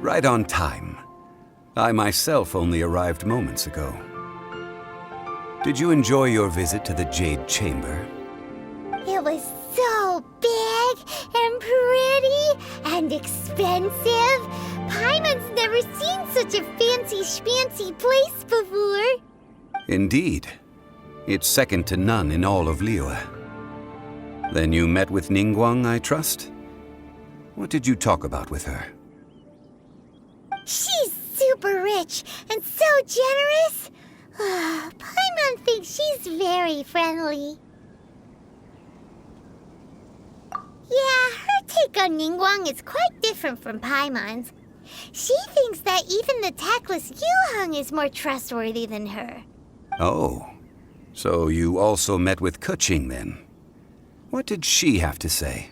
Right on time. I myself only arrived moments ago. Did you enjoy your visit to the Jade Chamber? It was so big and pretty and expensive. Paimon's never seen such a fancy schmancy place before. Indeed. It's second to none in all of Liyue. Then you met with Ningguang, I trust? What did you talk about with her? She's super rich and so generous. Paimon thinks she's very friendly. Yeah, her take on Ningguang is quite different from Paimon's. She thinks that even the tactless Yuheng is more trustworthy than her. Oh, so you also met with Keqing then? What did she have to say?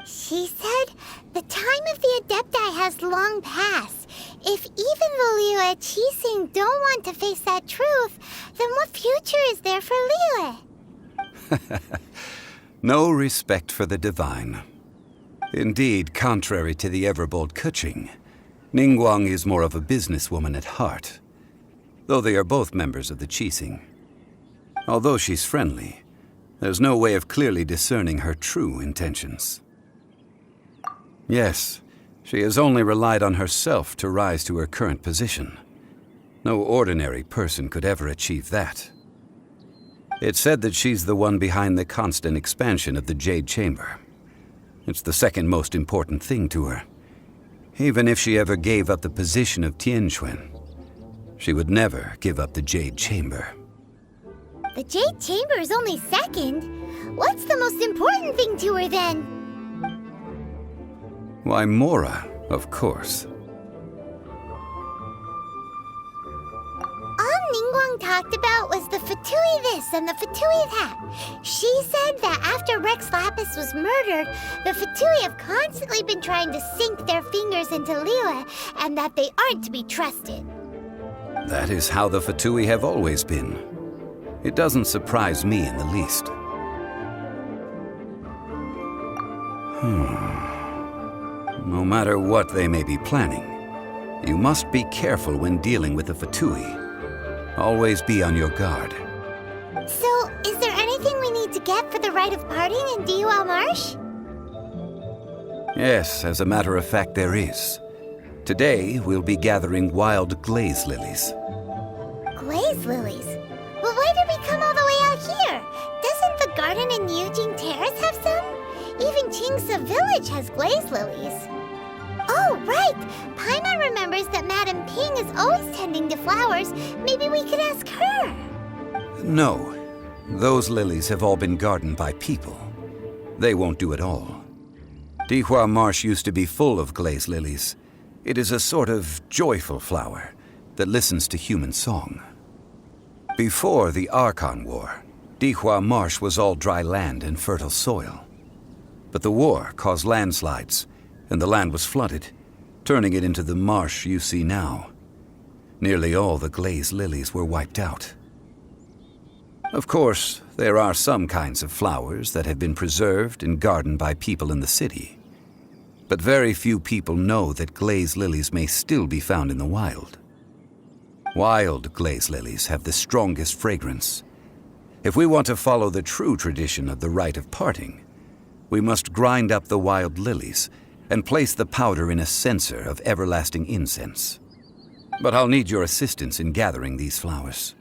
She said the time of the Adepti has long passed. If even the Liyue Qixing don't want to face that truth, then what future is there for Liyue? No respect for the divine. Indeed, contrary to the ever-bold Keqing, Ningguang is more of a businesswoman at heart, though they are both members of the Qixing. Although she's friendly, there's no way of clearly discerning her true intentions. Yes, she has only relied on herself to rise to her current position. No ordinary person could ever achieve that. It's said that she's the one behind the constant expansion of the Jade Chamber. It's the second most important thing to her. Even if she ever gave up the position of Tianquan, she would never give up the Jade Chamber. The Jade Chamber is only second. What's the most important thing to her then? Why, Mora, of course. All Ningguang talked about was the Fatui this and the Fatui that. She said that after Rex Lapis was murdered, the Fatui have constantly been trying to sink their fingers into Liyue, and that they aren't to be trusted. That is how the Fatui have always been. It doesn't surprise me in the least. No matter what they may be planning, you must be careful when dealing with the Fatui. Always be on your guard. So, is there anything we need to get for the rite of parting in Dihua Marsh? Yes, as a matter of fact, there is. Today, we'll be gathering wild glaze lilies. Glaze lilies? Well, why did we come all the way out here? Doesn't the garden in Yujing Terrace have some? Even Qingse Village has glaze lilies. Oh, right! Paimon remembers that Madame Ping is always tending to flowers. Maybe we could ask her. No. Those lilies have all been gardened by people. They won't do it all. Dihua Marsh used to be full of glaze lilies. It is a sort of joyful flower that listens to human song. Before the Archon War, Dihua Marsh was all dry land and fertile soil. But the war caused landslides, and the land was flooded, turning it into the marsh you see now. Nearly all the glaze lilies were wiped out. Of course, there are some kinds of flowers that have been preserved and gardened by people in the city. But very few people know that glaze lilies may still be found in the wild. Wild glaze lilies have the strongest fragrance. If we want to follow the true tradition of the rite of parting, we must grind up the wild lilies and place the powder in a censer of everlasting incense. But I'll need your assistance in gathering these flowers.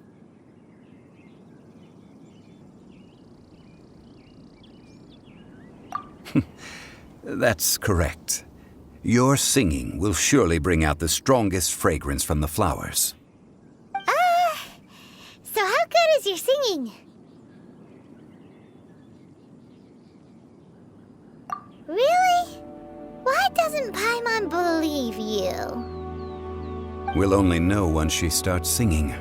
That's correct. Your singing will surely bring out the strongest fragrance from the flowers. So how good is your singing? Really? Why doesn't Paimon believe you? We'll only know once she starts singing.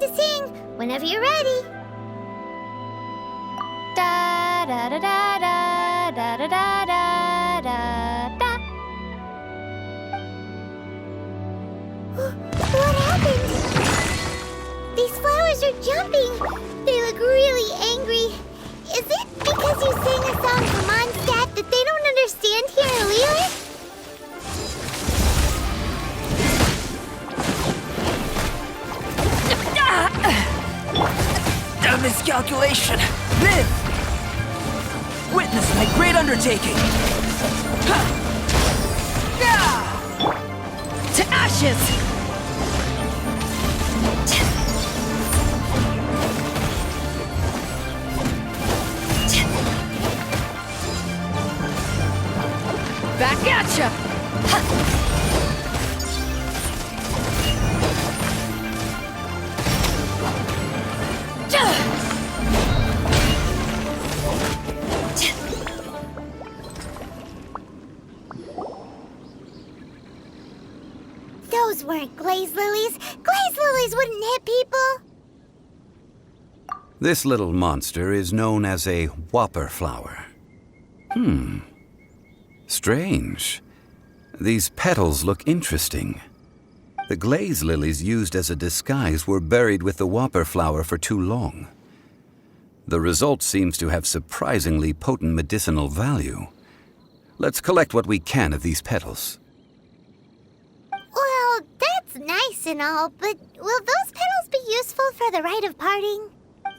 to sing whenever you're ready. Da da da da da da da da da da da. What happened? These flowers are jumping. They look really angry. Is it because you sang a song for Mondstadt that they don't understand here in Liyue? A miscalculation. Live! Witness my great undertaking. To ashes! Back at ya! Those weren't glaze lilies. Glaze lilies wouldn't hit people. This little monster is known as a whopper flower. Strange. These petals look interesting. The glaze lilies used as a disguise were buried with the whopper flower for too long. The result seems to have surprisingly potent medicinal value. Let's collect what we can of these petals. Well, that's nice and all, but will those petals be useful for the rite of parting?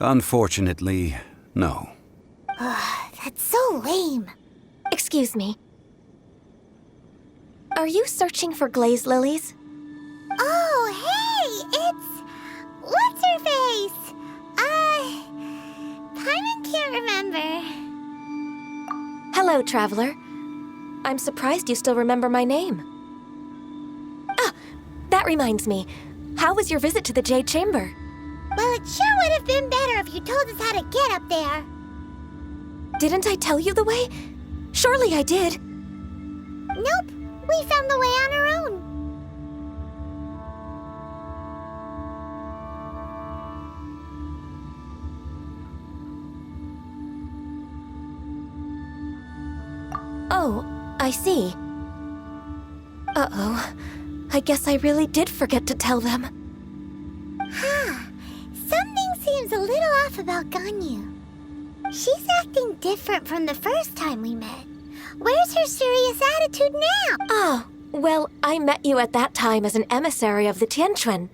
Unfortunately, no. That's so lame. Excuse me. Are you searching for glaze lilies? Oh, hey! It's... What's-her-face? Paimon can't remember. Hello, traveler. I'm surprised you still remember my name. Ah, that reminds me. How was your visit to the Jade Chamber? Well, it sure would have been better if you told us how to get up there. Didn't I tell you the way? Surely I did. Nope, we found the way on our own. Oh, I see. Uh-oh. I guess I really did forget to tell them. Something seems a little off about Ganyu. She's acting different from the first time we met. Where's her serious attitude now? Oh, well, I met you at that time as an emissary of the Tianquan.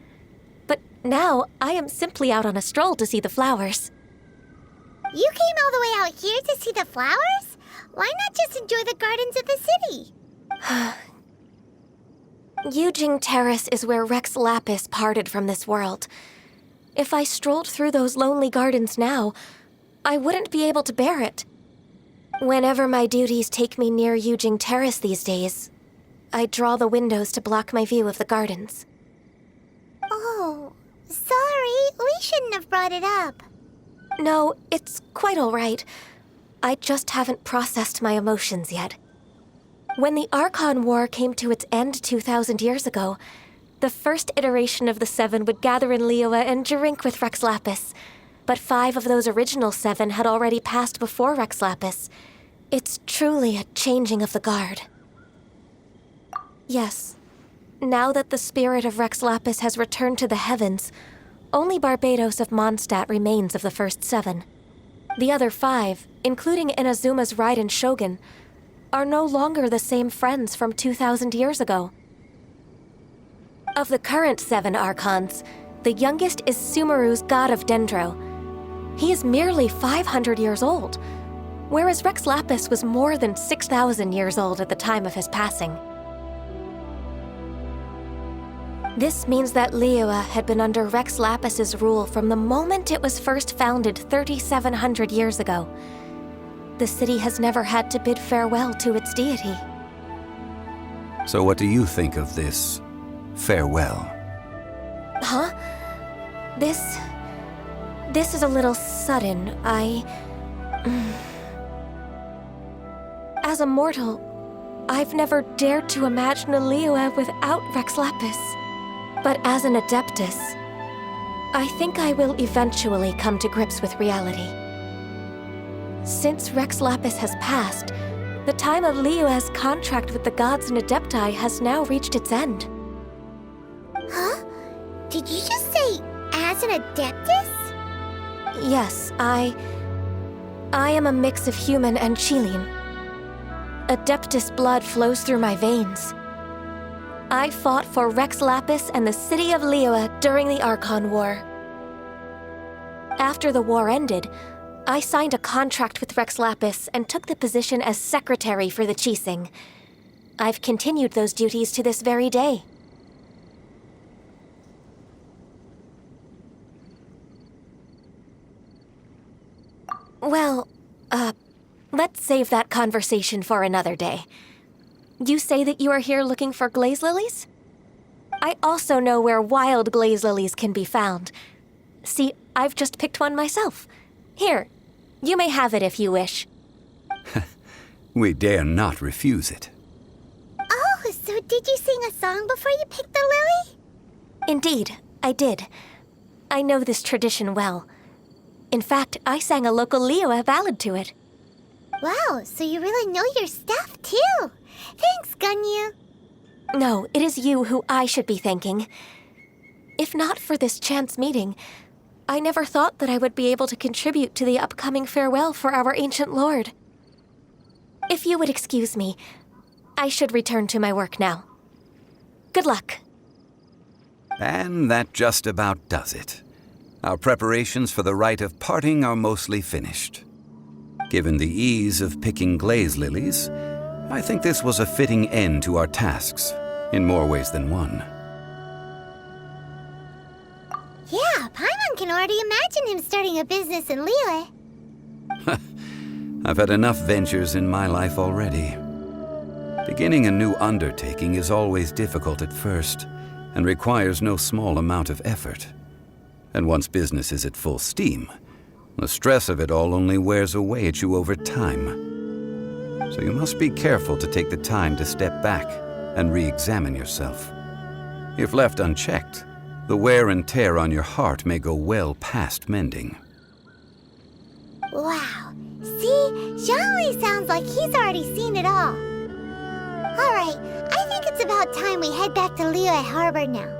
But now, I am simply out on a stroll to see the flowers. You came all the way out here to see the flowers? Why not just enjoy the gardens of the city? Yujing Terrace is where Rex Lapis parted from this world. If I strolled through those lonely gardens now, I wouldn't be able to bear it. Whenever my duties take me near Yujing Terrace these days, I draw the windows to block my view of the gardens. Oh, sorry. We shouldn't have brought it up. No, it's quite all right. I just haven't processed my emotions yet. When the Archon War came to its end 2,000 years ago, the first iteration of the Seven would gather in Liyue and drink with Rex Lapis. But 5 of those original 7 had already passed before Rex Lapis. It's truly a changing of the guard. Yes, now that the spirit of Rex Lapis has returned to the heavens, only Barbados of Mondstadt remains of the first 7. The other 5, including Inazuma's Raiden Shogun, are no longer the same friends from 2,000 years ago. Of the current 7 Archons, the youngest is Sumeru's god of Dendro. He is merely 500 years old, whereas Rex Lapis was more than 6,000 years old at the time of his passing. This means that Liyue had been under Rex Lapis's rule from the moment it was first founded 3,700 years ago. The city has never had to bid farewell to its deity. So what do you think of this farewell? Huh? This is a little sudden. As a mortal, I've never dared to imagine a Liyue without Rex Lapis. But as an Adeptus, I think I will eventually come to grips with reality. Since Rex Lapis has passed, the time of Liyue's contract with the gods and Adepti has now reached its end. Huh? Did you just say, as an Adeptus? Yes, I am a mix of human and Chilean. Adeptus blood flows through my veins. I fought for Rex Lapis and the city of Liyue during the Archon War. After the war ended, I signed a contract with Rex Lapis and took the position as secretary for the Qixing. I've continued those duties to this very day. Well, let's save that conversation for another day. You say that you are here looking for glaze lilies? I also know where wild glaze lilies can be found. See, I've just picked one myself. Here, you may have it if you wish. We dare not refuse it. Oh, so did you sing a song before you picked the lily? Indeed, I did. I know this tradition well. In fact, I sang a local Liyue ballad to it. Wow, so you really know your stuff, too. Thanks, Gunyu. No, it is you who I should be thanking. If not for this chance meeting, I never thought that I would be able to contribute to the upcoming farewell for our ancient lord. If you would excuse me, I should return to my work now. Good luck. And that just about does it. Our preparations for the rite of parting are mostly finished. Given the ease of picking glaze lilies, I think this was a fitting end to our tasks, in more ways than one. Yeah, Paimon can already imagine him starting a business in Liyue. I've had enough ventures in my life already. Beginning a new undertaking is always difficult at first, and requires no small amount of effort. And once business is at full steam, the stress of it all only wears away at you over time. So you must be careful to take the time to step back and re-examine yourself. If left unchecked, the wear and tear on your heart may go well past mending. Wow. See, Zhongli sounds like he's already seen it all. Alright, I think it's about time we head back to Liyue Harbor now.